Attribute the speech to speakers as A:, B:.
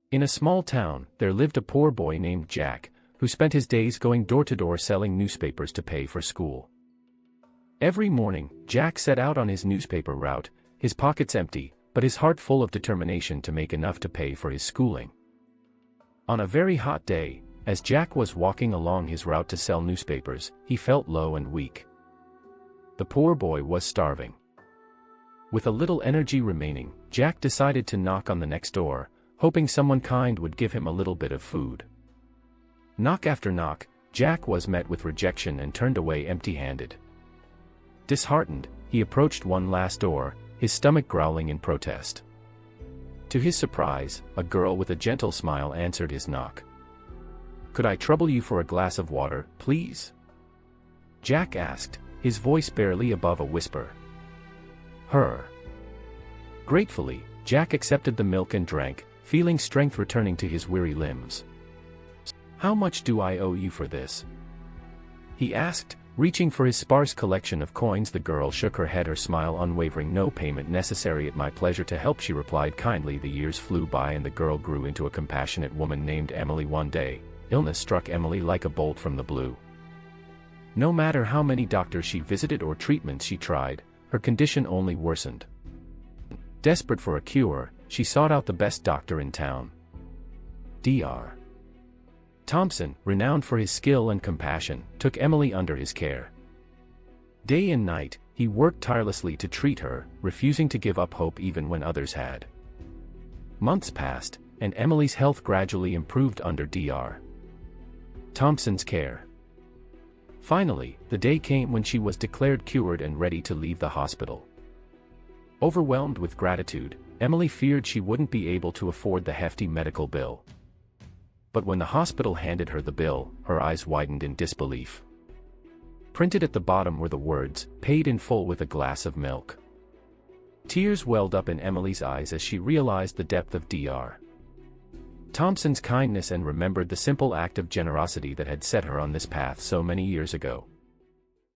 A: In a small town, there lived a poor boy named Jack, who spent his days going door to door selling newspapers to pay for school. Every morning, Jack set out on his newspaper route, his pockets empty, but his heart full of determination to make enough to pay for his schooling. On a very hot day, as Jack was walking along his route to sell newspapers, he felt low and weak. The poor boy was starving. With a little energy remaining, Jack decided to knock on the next door, hoping someone kind would give him a little bit of food. Knock after knock, Jack was met with rejection and turned away empty-handed. Disheartened, he approached one last door, his stomach growling in protest. To his surprise, a girl with a gentle smile answered his knock. "Could I trouble you for a glass of water, please?" Jack asked, his voice barely above a whisper. "Her." Gratefully, Jack accepted the milk and drank, feeling strength returning to his weary limbs. "How much do I owe you for this?" he asked, reaching for his sparse collection of coins. The girl shook her head, her smile unwavering. "No payment necessary, at my pleasure to help," she replied kindly. The years flew by and the girl grew into a compassionate woman named Emily. One day, illness struck Emily like a bolt from the blue. No matter how many doctors she visited or treatments she tried, her condition only worsened. Desperate for a cure, she sought out the best doctor in town. Dr. Thompson, renowned for his skill and compassion, took Emily under his care. Day and night, he worked tirelessly to treat her, refusing to give up hope even when others had. Months passed, and Emily's health gradually improved under Dr. Thompson's care. Finally, the day came when she was declared cured and ready to leave the hospital. Overwhelmed with gratitude, Emily feared she wouldn't be able to afford the hefty medical bill. But when the hospital handed her the bill, her eyes widened in disbelief. Printed at the bottom were the words, "Paid in full with a glass of milk." Tears welled up in Emily's eyes as she realized the depth of Dr. Thompson's kindness and remembered the simple act of generosity that had set her on this path so many years ago.